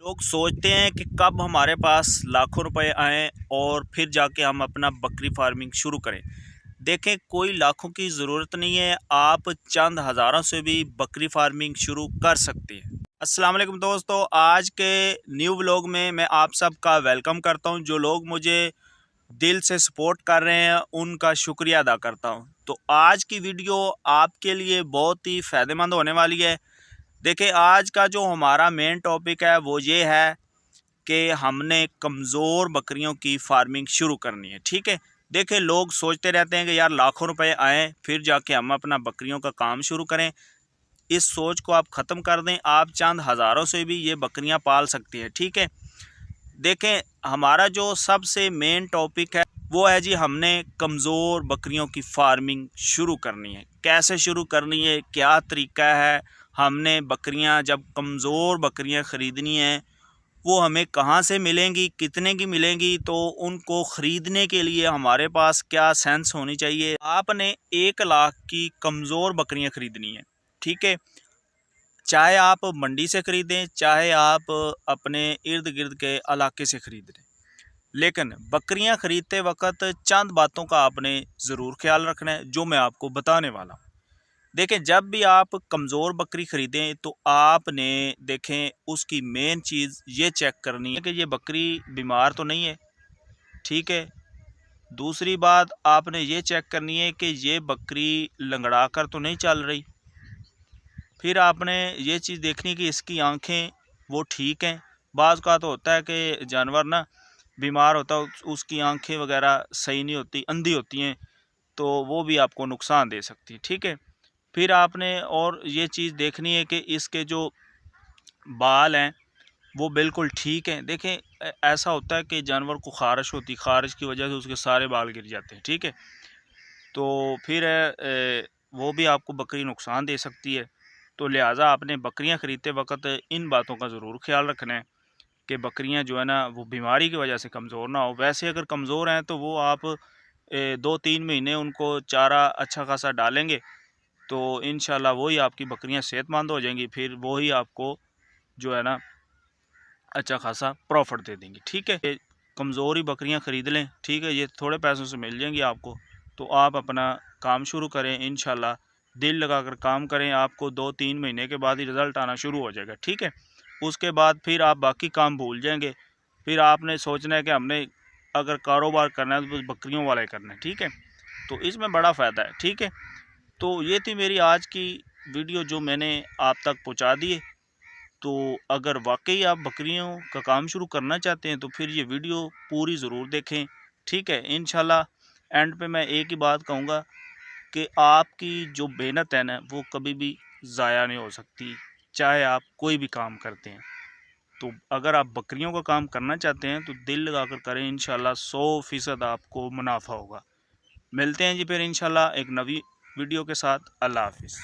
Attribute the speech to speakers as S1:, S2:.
S1: लोग सोचते हैं कि कब हमारे पास लाखों रुपए आएँ और फिर जाके हम अपना बकरी फार्मिंग शुरू करें। देखें, कोई लाखों की ज़रूरत नहीं है, आप चंद हज़ारों से भी बकरी फार्मिंग शुरू कर सकते हैं। अस्सलाम वालेकुम दोस्तों, आज के न्यू व्लॉग में मैं आप सबका वेलकम करता हूं। जो लोग मुझे दिल से सपोर्ट कर रहे हैं उनका शुक्रिया अदा करता हूं। तो आज की वीडियो आपके लिए बहुत ही फ़ायदेमंद होने वाली है। देखिए, आज का जो हमारा मेन टॉपिक है वो ये है कि हमने कमज़ोर बकरियों की फार्मिंग शुरू करनी है। ठीक है, देखिए, लोग सोचते रहते हैं कि यार लाखों रुपए आएँ फिर जाके हम अपना बकरियों का काम शुरू करें। इस सोच को आप ख़त्म कर दें, आप चंद हज़ारों से भी ये बकरियां पाल सकती हैं। ठीक है, देखें, हमारा जो सबसे मेन टॉपिक है वो है जी, हमने कमज़ोर बकरियों की फार्मिंग शुरू करनी है। कैसे शुरू करनी है, क्या तरीका है, हमने बकरियां जब कमज़ोर बकरियां ख़रीदनी हैं वो हमें कहाँ से मिलेंगी, कितने की मिलेंगी, तो उनको ख़रीदने के लिए हमारे पास क्या सेंस होनी चाहिए। आपने 1 लाख की कमज़ोर बकरियां ख़रीदनी है। ठीक है, चाहे आप मंडी से ख़रीदें, चाहे आप अपने इर्द गिर्द के इलाके से ख़रीद लें, लेकिन बकरियां ख़रीदते वक्त चंद बातों का आपने ज़रूर ख्याल रखना है, जो मैं आपको बताने वाला हूँ। देखें, जब भी आप कमज़ोर बकरी ख़रीदें तो आपने देखें उसकी मेन चीज़ ये चेक करनी है कि ये बकरी बीमार तो नहीं है। ठीक है, दूसरी बात आपने ये चेक करनी है कि ये बकरी लंगड़ा कर तो नहीं चल रही। फिर आपने ये चीज़ देखनी कि इसकी आँखें वो ठीक हैं। बाज़ का तो होता है कि जानवर ना बीमार होता है, उसकी आँखें वगैरह सही नहीं होती, अंधी होती हैं, तो वो भी आपको नुकसान दे सकती है। ठीक है, फिर आपने और ये चीज़ देखनी है कि इसके जो बाल हैं वो बिल्कुल ठीक हैं। देखें, ऐसा होता है कि जानवर को ख़ारिश होती, ख़ारिश की वजह से उसके सारे बाल गिर जाते हैं। ठीक है, तो फिर वो भी आपको बकरी नुकसान दे सकती है। तो लिहाजा आपने बकरियां ख़रीदते वक्त इन बातों का ज़रूर ख्याल रखना है कि बकरियां जो है ना वो बीमारी की वजह से कमज़ोर ना हो। वैसे अगर कमज़ोर हैं तो वो आप 2-3 महीने उनको चारा अच्छा खासा डालेंगे तो इंशाल्लाह वही आपकी बकरियां सेहतमंद हो जाएंगी। फिर वही आपको जो है ना अच्छा खासा प्रॉफिट दे देंगी। ठीक है, ये कमज़ोर ही बकरियां ख़रीद लें। ठीक है, ये थोड़े पैसों से मिल जाएंगी आपको, तो आप अपना काम शुरू करें। इंशाल्लाह दिल लगाकर काम करें, आपको 2-3 महीने के बाद ही रिज़ल्ट आना शुरू हो जाएगा। ठीक है, उसके बाद फिर आप बाकी काम भूल जाएंगे। फिर आपने सोचना है कि हमने अगर कारोबार करना है तो बकरियों वाला ही करना है। ठीक है, तो इसमें बड़ा फ़ायदा है। ठीक है, तो ये थी मेरी आज की वीडियो जो मैंने आप तक पहुंचा दी है। तो अगर वाकई आप बकरियों का काम शुरू करना चाहते हैं तो फिर ये वीडियो पूरी ज़रूर देखें। ठीक है, इंशाल्लाह एंड पे मैं एक ही बात कहूँगा कि आपकी जो मेहनत है ना वो कभी भी ज़ाया नहीं हो सकती, चाहे आप कोई भी काम करते हैं। तो अगर आप बकरियों का काम करना चाहते हैं तो दिल लगाकर करें, इंशाल्लाह 100% आपको मुनाफा होगा। मिलते हैं जी फिर इंशाल्लाह एक नवी वीडियो के साथ। अल्लाह हाफिज़।